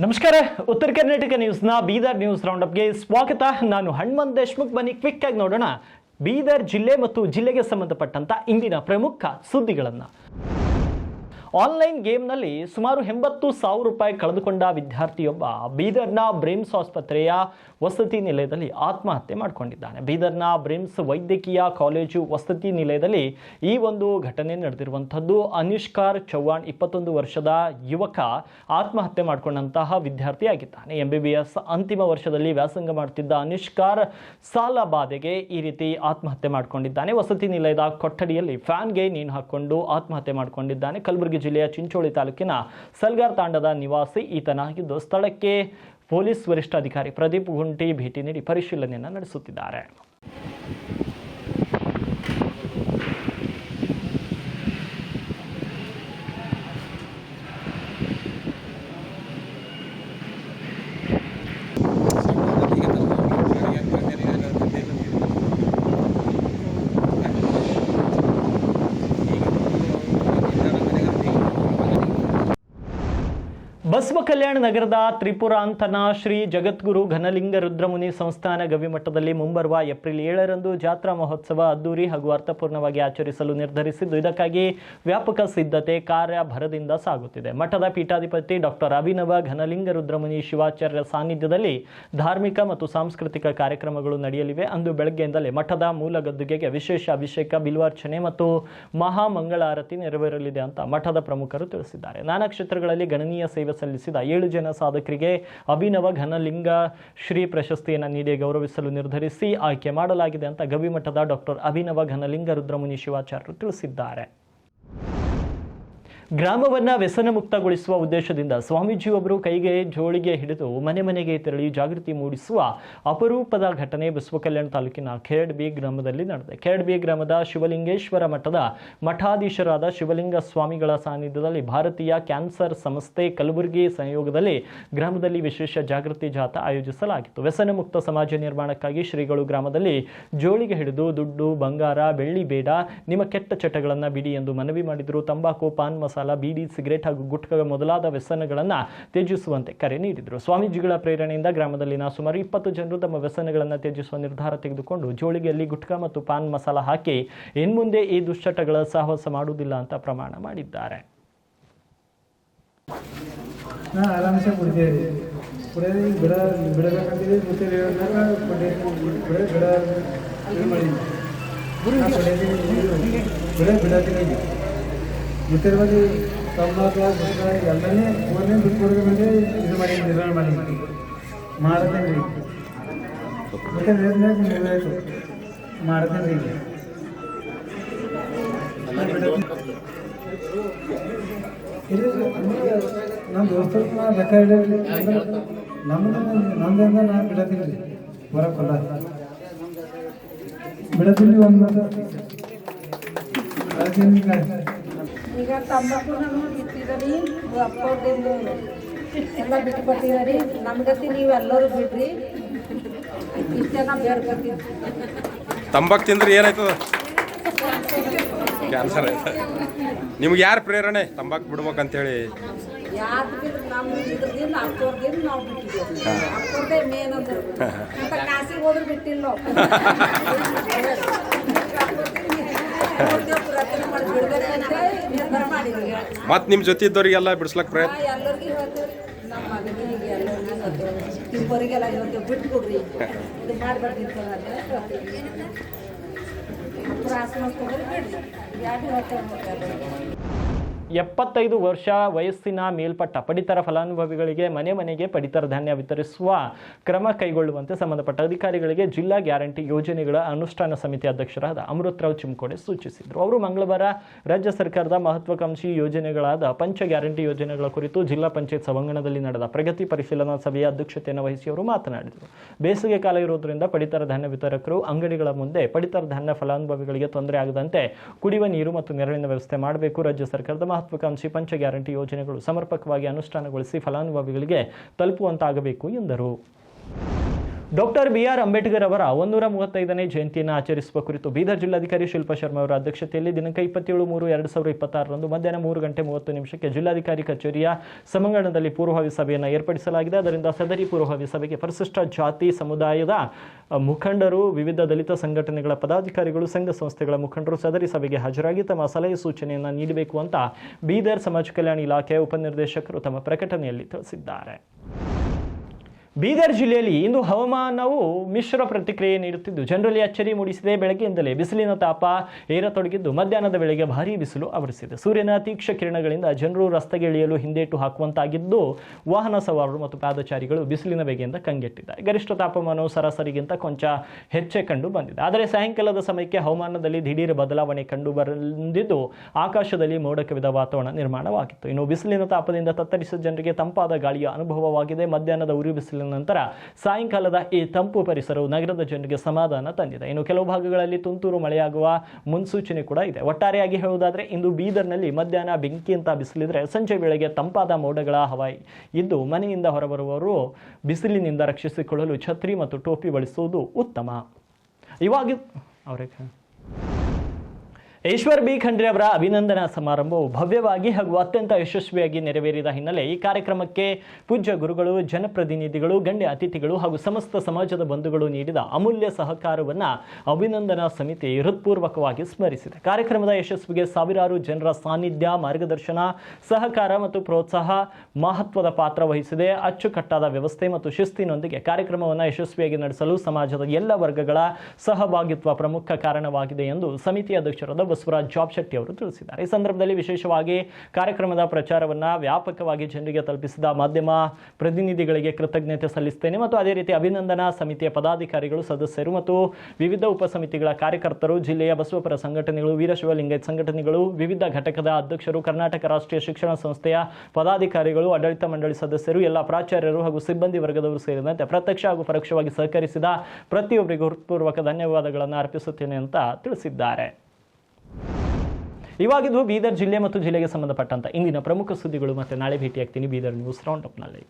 ನಮಸ್ಕಾರ. ಉತ್ತರ ಕರ್ನಾಟಕ ನ್ಯೂಸ್ನ ಬೀದರ್ ನ್ಯೂಸ್ ರೌಂಡಪ್ಗೆ ಸ್ವಾಗತ. ನಾನು ಹನುಮಂತ್ ದೇಶ್ಮುಖ್. ಬನ್ನಿ ಕ್ವಿಕ್ ಆಗಿ ನೋಡೋಣ ಬೀದರ್ ಜಿಲ್ಲೆ ಮತ್ತು ಜಿಲ್ಲೆಗೆ ಸಂಬಂಧಪಟ್ಟಂತ ಇಂದಿನ ಪ್ರಮುಖ ಸುದ್ದಿಗಳನ್ನು. ಆನ್ಲೈನ್ ಗೇಮ್ನಲ್ಲಿ ಸುಮಾರು 80,000 ರೂಪಾಯಿ ಕಳೆದುಕೊಂಡ ವಿದ್ಯಾರ್ಥಿಯೊಬ್ಬ ಬೀದರ್ನ ಬ್ರಿಮ್ಸ್ ಆಸ್ಪತ್ರೆಯ ವಸತಿ ನಿಲಯದಲ್ಲಿ ಆತ್ಮಹತ್ಯೆ ಮಾಡಿಕೊಂಡಿದ್ದಾನೆ. ಬೀದರ್ನ ಬ್ರಿಮ್ಸ್ ವೈದ್ಯಕೀಯ ಕಾಲೇಜು ವಸತಿ ನಿಲಯದಲ್ಲಿ ಈ ಒಂದು ಘಟನೆ ನಡೆದಿರುವಂಥದ್ದು. ಅನಿಷ್ಕಾರ್ ಚೌಹಾಣ್ 21 ವರ್ಷದ ಯುವಕ ಆತ್ಮಹತ್ಯೆ ಮಾಡಿಕೊಂಡಂತಹ ವಿದ್ಯಾರ್ಥಿಯಾಗಿದ್ದಾನೆ. MBBS ಅಂತಿಮ ವರ್ಷದಲ್ಲಿ ವ್ಯಾಸಂಗ ಮಾಡುತ್ತಿದ್ದ ಅನಿಷ್ಕಾರ್ ಸಾಲ ಬಾಧೆಗೆ ಈ ರೀತಿ ಆತ್ಮಹತ್ಯೆ ಮಾಡಿಕೊಂಡಿದ್ದಾನೆ. ವಸತಿ ನಿಲಯದ ಕೊಠಡಿಯಲ್ಲಿ ಫ್ಯಾನ್ಗೆ ನೇಣು ಹಾಕಿಕೊಂಡು ಆತ್ಮಹತ್ಯೆ ಮಾಡಿಕೊಂಡಿದ್ದಾನೆ. ಕಲಬುರಗಿ ಜಿಲ್ಲೆಯ ಚಿಂಚೋಳಿ ತಾಲೂಕಿನ ಸಲ್ಗಾರ್ ತಾಂಡದ ನಿವಾಸಿ ಈತನಾಗಿದ್ದು, ಸ್ಥಳಕ್ಕೆ ಪೊಲೀಸ್ ವರಿಷ್ಠಾಧಿಕಾರಿ ಪ್ರದೀಪ್ ಗುಂಟಿ ಭೇಟಿ ನೀಡಿ ಪರಿಶೀಲನೆಯನ್ನು ನಡೆಸುತ್ತಿದ್ದಾರೆ. ಬಸವ ಕಲ್ಯಾಣ ನಗರದ ತ್ರಿಪುರಾಂತನ ಶ್ರೀ ಜಗದ್ಗುರು ಘನಲಿಂಗ ರುದ್ರಮುನಿ ಸಂಸ್ಥಾನ ಗವಿಮಠದಲ್ಲಿ ಮುಂಬರುವ ಏಪ್ರಿಲ್ 7ರಂದು ಜಾತ್ರಾ ಮಹೋತ್ಸವ ಅದ್ದೂರಿ ಹಾಗೂ ಅರ್ಥಪೂರ್ಣವಾಗಿ ಆಚರಿಸಲು ನಿರ್ಧರಿಸಿದ್ದು, ಇದಕ್ಕಾಗಿ ವ್ಯಾಪಕ ಸಿದ್ಧತೆ ಕಾರ್ಯ ಭರದಿಂದ ಸಾಗುತ್ತಿದೆ. ಮಠದ ಪೀಠಾಧಿಪತಿ ಡಾಕ್ಟರ್ ಅಭಿನವ ಘನಲಿಂಗ ರುದ್ರಮುನಿ ಶಿವಾಚಾರ್ಯ ಸಾನ್ನಿಧ್ಯದಲ್ಲಿ ಧಾರ್ಮಿಕ ಮತ್ತು ಸಾಂಸ್ಕೃತಿಕ ಕಾರ್ಯಕ್ರಮಗಳು ನಡೆಯಲಿವೆ. ಅಂದು ಬೆಳಗ್ಗೆಯಿಂದಲೇ ಮಠದ ಮೂಲ ಗದ್ದುಗೆಗೆ ವಿಶೇಷ ಅಭಿಷೇಕ, ಬಿಲ್ವಾರ್ಚನೆ ಮತ್ತು ಮಹಾಮಂಗಳಾರತಿ ನೆರವೇರಲಿದೆ ಅಂತ ಮಠದ ಪ್ರಮುಖರು ತಿಳಿಸಿದ್ದಾರೆ. ನಾನಾ ಕ್ಷೇತ್ರಗಳಲ್ಲಿ ಗಣನೀಯ ಸೇವೆ ಸಲ್ಲಿಸಿದ 7 ಜನ ಸಾಧಕರಿಗೆ ಅಭಿನವ ಘನಲಿಂಗ ಶ್ರೀ ಪ್ರಶಸ್ತಿಯನ್ನು ನೀಡಿ ಗೌರವಿಸಲು ನಿರ್ಧರಿಸಿ ಆಯ್ಕೆ ಮಾಡಲಾಗಿದೆ ಅಂತ ಗವಿಮಠದ ಡಾಕ್ಟರ್ ಅಭಿನವ ಘನಲಿಂಗ ರುದ್ರಮುನಿ ಶಿವಾಚಾರ್ಯರು ತಿಳಿಸಿದ್ದಾರೆ. ಗ್ರಾಮವನ್ನು ವ್ಯಸನ ಮುಕ್ತಗೊಳಿಸುವ ಉದ್ದೇಶದಿಂದ ಸ್ವಾಮೀಜಿಯೊಬ್ಬರು ಕೈಗೆ ಜೋಳಿಗೆ ಹಿಡಿದು ಮನೆ ಮನೆಗೆ ತೆರಳಿ ಜಾಗೃತಿ ಮೂಡಿಸುವ ಅಪರೂಪದ ಘಟನೆ ಬಸವ ಕಲ್ಯಾಣ ತಾಲೂಕಿನ ಖೇಡ್ಬಿ ಗ್ರಾಮದಲ್ಲಿ ನಡೆದಿದೆ. ಖೇಡ್ಬಿ ಗ್ರಾಮದ ಶಿವಲಿಂಗೇಶ್ವರ ಮಠದ ಮಠಾಧೀಶರಾದ ಶಿವಲಿಂಗ ಸ್ವಾಮಿಗಳ ಸಾನ್ನಿಧ್ಯದಲ್ಲಿ ಭಾರತೀಯ ಕ್ಯಾನ್ಸರ್ ಸಂಸ್ಥೆ ಕಲಬುರಗಿ ಸಹಯೋಗದಲ್ಲಿ ಗ್ರಾಮದಲ್ಲಿ ವಿಶೇಷ ಜಾಗೃತಿ ಜಾಥಾ ಆಯೋಜಿಸಲಾಗಿತ್ತು. ವ್ಯಸನ ಮುಕ್ತ ಸಮಾಜ ನಿರ್ಮಾಣಕ್ಕಾಗಿ ಶ್ರೀಗಳು ಗ್ರಾಮದಲ್ಲಿ ಜೋಳಿಗೆ ಹಿಡಿದು ದುಡ್ಡು, ಬಂಗಾರ, ಬೆಳ್ಳಿ ಬೇಡ, ನಿಮ್ಮ ಕೆಟ್ಟ ಚಟಗಳನ್ನು ಬಿಡಿ ಎಂದು ಮನವಿ ಮಾಡಿದರು. ತಂಬಾಕು, ಪಾನ್ ಮಸಾಲ, ಬೀಡಿ, ಸಿಗರೇಟ್ ಹಾಗೂ ಗುಟ್ಕಾ ಮೊದಲಾದ ವ್ಯಸನಗಳನ್ನು ತ್ಯಜಿಸುವಂತೆ ಕರೆ ನೀಡಿದರು. ಸ್ವಾಮೀಜಿಗಳ ಪ್ರೇರಣೆಯಿಂದ ಗ್ರಾಮದಲ್ಲಿನ ಸುಮಾರು 20 ಜನರು ತಮ್ಮ ವ್ಯಸನಗಳನ್ನು ತ್ಯಜಿಸುವ ನಿರ್ಧಾರ ತೆಗೆದುಕೊಂಡು ಜೋಳಿಗೆಯಲ್ಲಿ ಗುಟ್ಕಾ ಮತ್ತು ಪಾನ್ ಮಸಾಲ ಹಾಕಿ ಇನ್ಮುಂದೆ ಈ ದುಶ್ಚಟಗಳ ಸಾಹಸ ಮಾಡುವುದಿಲ್ಲ ಅಂತ ಪ್ರಮಾಣ ಮಾಡಿದ್ದಾರೆ. ಮುಖ್ಯವಾಗಿ ತಂಬಾಕು ಎಲ್ಲನೇ ಫೋನೇ ಬಿಟ್ಕೊಡೋದ್ರ ಮೇಲೆ ಇದು ಮಾಡಿ ನಿರ್ವಹಣೆ ಮಾಡಿ ಮಾಡತ್ತೇನೆ ರೀ. ಮತ್ತೆ ನಿರ್ವಹಿಸು ಮಾಡತ್ತೇನೆ ರೀ. ಇದು ನಮ್ಮ ದೋಸ್ತರು ಬೇಕಾಗಿಲ್ಲ ಅಂದ್ರೆ ನಮ್ದಿಂದ ನಾನು ಬಿಡತ್ತೀನಿ ರೀ. ಹೊರಕೊಲ್ಲ ಬಿಡತ್ತೀನಿ ಒಂದು ಈಗ ತಂಬಾಕು ನಾವು ಬಿಟ್ಟಿದ್ದೀರಿ, ಅಪ್ಪದಿಂದ ಎಲ್ಲ ಬಿಟ್ಕೊಟ್ಟಿದ್ದೀರಿ. ನಮ್ಗತಿ ನೀವು ಎಲ್ಲರೂ ಬಿಡ್ರಿ, ಇಷ್ಟೇ ನಾವು ಬೇಡ್ಕೊತೀವಿ. ತಂಬಾಕು ತಿಂದ್ರೆ ಏನಾಯ್ತದ? ಕ್ಯಾನ್ಸರ್ ಆಯ್ತು. ನಿಮ್ಗೆ ಯಾರು ಪ್ರೇರಣೆ ತಂಬಾಕು ಬಿಡ್ಬೇಕಂತೇಳಿ? ಯಾರು ನಮ್ಮ ಇದ್ರದಿಂದ ಅಪ್ಪವ್ರದಿಂದ ನಾವು ಬಿಟ್ಟಿದ್ದೀವಿ. ಅಪ್ಪವ್ರದೇ ಮೇನ್ ಅಂದ್ರೆ ಅಂತ ಕಾಸಿಗೆ ಹೋದ್ರೆ ಬಿಟ್ಟಿಲ್ಲ ನಾವು. ಮತ್ತೆ ನಿಮ್ಮ ಜೊತೆ ಇದ್ದವರಿಗೆಲ್ಲ ಬಿಡಿಸ್ಲಕ್ಕೆ ಪ್ರಯತ್ನ? ಎಲ್ಲರಿಗೂ ಹೇಳ್ತೀವಿ, ನಮ್ಮ ಮಗನಿಗೆ ಎಲ್ಲರಿಗೂ ಇಬ್ಬರಿಗೆಲ್ಲ ಹೇಳ್ತೀವಿ, ಬಿಟ್ಕೊಡ್ರಿ, ಇದು ಮಾಡಬಾರ್ದಿತ್ತು ಹೇಳ್ತೀವಿ. ತ್ರಾಸ ಮಾಡ್ಕೊಂಡ್ರೆ ಬಿಡ್ರಿ, ಯಾರು ಹೇಳ್ತೇವೆ. 75 ವರ್ಷ ವಯಸ್ಸಿನ ಮೇಲ್ಪಟ್ಟ ಪಡಿತರ ಫಲಾನುಭವಿಗಳಿಗೆ ಮನೆ ಮನೆಗೆ ಪಡಿತರ ಧಾನ್ಯ ವಿತರಿಸುವ ಕ್ರಮ ಕೈಗೊಳ್ಳುವಂತೆ ಸಂಬಂಧಪಟ್ಟ ಅಧಿಕಾರಿಗಳಿಗೆ ಜಿಲ್ಲಾ ಗ್ಯಾರಂಟಿ ಯೋಜನೆಗಳ ಅನುಷ್ಠಾನ ಸಮಿತಿ ಅಧ್ಯಕ್ಷರಾದ ಅಮೃತರಾವ್ ಚಿಮ್ಕೋಡೆ ಸೂಚಿಸಿದರು. ಅವರು ಮಂಗಳವಾರ ರಾಜ್ಯ ಸರ್ಕಾರದ ಮಹತ್ವಾಕಾಂಕ್ಷಿ ಯೋಜನೆಗಳಾದ ಪಂಚ ಗ್ಯಾರಂಟಿ ಯೋಜನೆಗಳ ಕುರಿತು ಜಿಲ್ಲಾ ಪಂಚಾಯತ್ ಸಭಾಂಗಣದಲ್ಲಿ ನಡೆದ ಪ್ರಗತಿ ಪರಿಶೀಲನಾ ಸಭೆಯ ಅಧ್ಯಕ್ಷತೆಯನ್ನು ವಹಿಸಿ ಅವರು ಮಾತನಾಡಿದರು. ಬೇಸಿಗೆ ಕಾಲ ಇರುವುದರಿಂದ ಪಡಿತರ ಧಾನ್ಯ ವಿತರಕರು ಅಂಗಡಿಗಳ ಮುಂದೆ ಪಡಿತರ ಧಾನ್ಯ ಫಲಾನುಭವಿಗಳಿಗೆ ತೊಂದರೆ ಆಗದಂತೆ ಕುಡಿಯುವ ನೀರು ಮತ್ತು ನೆರಳಿನ ವ್ಯವಸ್ಥೆ ಮಾಡಬೇಕು. ರಾಜ್ಯ ಸರ್ಕಾರದ ಮಹತ್ವಾಕಾಂಕ್ಷಿ ಪಂಚ ಗ್ಯಾರಂಟಿ ಯೋಜನೆಗಳು ಸಮರ್ಪಕವಾಗಿ ಅನುಷ್ಠಾನಗೊಳಿಸಿ ಫಲಾನುಭವಿಗಳಿಗೆ ತಲುಪುವಂತಾಗಬೇಕು ಎಂದರು. ಡಾಕ್ಟರ್ BR ಅಂಬೇಡ್ಕರ್ ಅವರ 135ನೇ ಜಯಂತಿಯನ್ನು ಆಚರಿಸುವ ಕುರಿತು ಬೀದರ್ ಜಿಲ್ಲಾಧಿಕಾರಿ ಶಿಲ್ಪಾ ಶರ್ಮಾ ಅವರ ಅಧ್ಯಕ್ಷತೆಯಲ್ಲಿ ದಿನಾಂಕ 27/3/2026 ಮಧ್ಯಾಹ್ನ 3:30 ಜಿಲ್ಲಾಧಿಕಾರಿ ಕಚೇರಿಯ ಸಭಾಂಗಣದಲ್ಲಿ ಪೂರ್ವಭಾವಿ ಸಭೆಯನ್ನು ಏರ್ಪಡಿಸಲಾಗಿದೆ. ಅದರಿಂದ ಸದರಿ ಪೂರ್ವಭಾವಿ ಸಭೆಗೆ ಪರಿಶಿಷ್ಟ ಜಾತಿ ಸಮುದಾಯದ ಮುಖಂಡರು, ವಿವಿಧ ದಲಿತ ಸಂಘಟನೆಗಳ ಪದಾಧಿಕಾರಿಗಳು, ಸಂಘ ಸಂಸ್ಥೆಗಳ ಮುಖಂಡರು ಸದರಿ ಸಭೆಗೆ ಹಾಜರಾಗಿ ತಮ್ಮ ಸಲಹೆ ಸೂಚನೆಯನ್ನು ನೀಡಬೇಕು ಅಂತ ಬೀದರ್ ಸಮಾಜ ಕಲ್ಯಾಣ ಇಲಾಖೆಯ ಉಪನಿರ್ದೇಶಕರು ತಮ್ಮ ಪ್ರಕಟಣೆಯಲ್ಲಿ ತಿಳಿಸಿದ್ದಾರೆ. ಬೀದರ್ ಜಿಲ್ಲೆಯಲ್ಲಿ ಇಂದು ಹವಾಮಾನವು ಮಿಶ್ರ ಪ್ರತಿಕ್ರಿಯೆ ನೀಡುತ್ತಿದ್ದು ಜನರಲ್ಲಿ ಅಚ್ಚರಿ ಮೂಡಿಸಿದೆ. ಬೆಳಗ್ಗೆಯಿಂದಲೇ ಬಿಸಿಲಿನ ತಾಪ ಏರತೊಡಗಿದ್ದು ಮಧ್ಯಾಹ್ನದ ವೇಳೆಗೆ ಭಾರೀ ಬಿಸಿಲು ಆವರಿಸಿದೆ. ಸೂರ್ಯನ ತೀಕ್ಷ್ಣ ಕಿರಣಗಳಿಂದ ಜನರು ರಸ್ತೆಗೆ ಇಳಿಯಲು ಹಿಂದೇಟು ಹಾಕುವಂತಾಗಿದ್ದು ವಾಹನ ಸವಾರರು ಮತ್ತು ಪಾದಚಾರಿಗಳು ಬಿಸಿಲಿನ ಬೇಗೆಯಿಂದ ಕಂಗೆಟ್ಟಿದ್ದಾರೆ. ಗರಿಷ್ಠ ತಾಪಮಾನವು ಸರಾಸರಿಗಿಂತ ಕೊಂಚ ಹೆಚ್ಚೆ ಕಂಡು ಬಂದಿದೆ. ಆದರೆ ಸಾಯಂಕಾಲದ ಸಮಯಕ್ಕೆ ಹವಾಮಾನದಲ್ಲಿ ದಿಢೀರ್ ಬದಲಾವಣೆ ಕಂಡು ಬಂದಿದ್ದು ಆಕಾಶದಲ್ಲಿ ಮೋಡ ಕವಿದ ವಾತಾವರಣ ನಿರ್ಮಾಣವಾಗಿತ್ತು. ಇನ್ನು ಬಿಸಿಲಿನ ತಾಪದಿಂದ ತತ್ತರಿಸಿದ ಜನರಿಗೆ ತಂಪಾದ ಗಾಳಿಯ ಅನುಭವವಾಗಿದೆ. ಮಧ್ಯಾಹ್ನದ ಉರಿ ಬಿಸಿಲಿನ ನಂತರ ಸಾಯಂಕಾಲದ ಈ ತಂಪು ಪರಿಸರವು ನಗರದ ಜನರಿಗೆ ಸಮಾಧಾನ ತಂದಿದೆ. ಇನ್ನು ಕೆಲವು ಭಾಗಗಳಲ್ಲಿ ತುಂತುರು ಮಳೆಯಾಗುವ ಮುನ್ಸೂಚನೆ ಕೂಡ ಇದೆ. ಒಟ್ಟಾರೆಯಾಗಿ ಹೇಳುವುದಾದರೆ ಇಂದು ಬೀದರ್ನಲ್ಲಿ ಮಧ್ಯಾಹ್ನ ಬೆಂಕಿಯಂತ ಬಿಸಿಲಿದ್ರೆ ಸಂಜೆ ವೇಳೆಗೆ ತಂಪಾದ ಮೋಡಗಳ ಹವಾಯಿ ಇದ್ದು ಮನೆಯಿಂದ ಹೊರಬರುವವರು ಬಿಸಿಲಿನಿಂದ ರಕ್ಷಿಸಿಕೊಳ್ಳಲು ಛತ್ರಿ ಮತ್ತು ಟೋಪಿ ಬಳಸುವುದು ಉತ್ತಮ. ಇವಾಗ ಈಶ್ವರ್ ಬಿ ಖಂಡ್ರೆ ಅವರ ಅಭಿನಂದನಾ ಸಮಾರಂಭವು ಭವ್ಯವಾಗಿ ಹಾಗೂ ಅತ್ಯಂತ ಯಶಸ್ವಿಯಾಗಿ ನೆರವೇರಿದ ಹಿನ್ನೆಲೆ ಈ ಕಾರ್ಯಕ್ರಮಕ್ಕೆ ಪೂಜ್ಯ ಗುರುಗಳು, ಜನಪ್ರತಿನಿಧಿಗಳು, ಗಣ್ಯ ಅತಿಥಿಗಳು ಹಾಗೂ ಸಮಸ್ತ ಸಮಾಜದ ಬಂಧುಗಳು ನೀಡಿದ ಅಮೂಲ್ಯ ಸಹಕಾರವನ್ನು ಅಭಿನಂದನಾ ಸಮಿತಿ ಹೃತ್ಪೂರ್ವಕವಾಗಿ ಸ್ಮರಿಸಿದೆ. ಕಾರ್ಯಕ್ರಮದ ಯಶಸ್ವಿಗೆ ಸಾವಿರಾರು ಜನರ ಸಾನ್ನಿಧ್ಯ, ಮಾರ್ಗದರ್ಶನ, ಸಹಕಾರ ಮತ್ತು ಪ್ರೋತ್ಸಾಹ ಮಹತ್ವದ ಪಾತ್ರ ವಹಿಸಿದೆ. ಅಚ್ಚುಕಟ್ಟಾದ ವ್ಯವಸ್ಥೆ ಮತ್ತು ಶಿಸ್ತಿನೊಂದಿಗೆ ಕಾರ್ಯಕ್ರಮವನ್ನು ಯಶಸ್ವಿಯಾಗಿ ನಡೆಸಲು ಸಮಾಜದ ಎಲ್ಲ ವರ್ಗಗಳ ಸಹಭಾಗಿತ್ವ ಪ್ರಮುಖ ಕಾರಣವಾಗಿದೆ ಎಂದು ಸಮಿತಿ ಅಧ್ಯಕ್ಷರಾದ ಬಸವರಾಜ್ ಜಾಬ್ ಶೆಟ್ಟಿ ಅವರು ತಿಳಿಸಿದ್ದಾರೆ. ಈ ಸಂದರ್ಭದಲ್ಲಿ ವಿಶೇಷವಾಗಿ ಕಾರ್ಯಕ್ರಮದ ಪ್ರಚಾರವನ್ನು ವ್ಯಾಪಕವಾಗಿ ಜನರಿಗೆ ತಲುಪಿಸಿದ ಮಾಧ್ಯಮ ಪ್ರತಿನಿಧಿಗಳಿಗೆ ಕೃತಜ್ಞತೆ ಸಲ್ಲಿಸುತ್ತೇನೆ ಮತ್ತು ಅದೇ ರೀತಿ ಅಭಿನಂದನಾ ಸಮಿತಿಯ ಪದಾಧಿಕಾರಿಗಳು, ಸದಸ್ಯರು ಮತ್ತು ವಿವಿಧ ಉಪಸಮಿತಿಗಳ ಕಾರ್ಯಕರ್ತರು, ಜಿಲ್ಲೆಯ ಬಸವಪರ ಸಂಘಟನೆಗಳು, ವೀರಶೈವ ಲಿಂಗಾಯತ ಸಂಘಟನೆಗಳು, ವಿವಿಧ ಘಟಕದ ಅಧ್ಯಕ್ಷರು, ಕರ್ನಾಟಕ ರಾಷ್ಟ್ರೀಯ ಶಿಕ್ಷಣ ಸಂಸ್ಥೆಯ ಪದಾಧಿಕಾರಿಗಳು, ಆಡಳಿತ ಮಂಡಳಿ ಸದಸ್ಯರು, ಎಲ್ಲ ಪ್ರಾಚಾರ್ಯರು ಹಾಗೂ ಸಿಬ್ಬಂದಿ ವರ್ಗದವರು ಸೇರಿದಂತೆ ಪ್ರತ್ಯಕ್ಷ ಹಾಗೂ ಪರೋಕ್ಷವಾಗಿ ಸಹಕರಿಸಿದ ಪ್ರತಿಯೊಬ್ಬರಿಗೂ ಹೃತ್ಪೂರ್ವಕ ಧನ್ಯವಾದಗಳನ್ನು ಅರ್ಪಿಸುತ್ತೇನೆ ಅಂತ ತಿಳಿಸಿದ್ದಾರೆ. ಇವಾಗಿದ್ದು ಬೀದರ್ ಜಿಲ್ಲೆ ಮತ್ತು ಜಿಲ್ಲೆಗೆ ಸಂಬಂಧಪಟ್ಟಂತ ಇಂದಿನ ಪ್ರಮುಖ ಸುದ್ದಿಗಳು. ಮತ್ತೆ ನಾಳೆ ಭೇಟಿಯಾಗ್ತೀನಿ ಬೀದರ್ ನ್ಯೂಸ್ ರೌಂಡ್ ಅಪ್ನಲ್ಲಿ.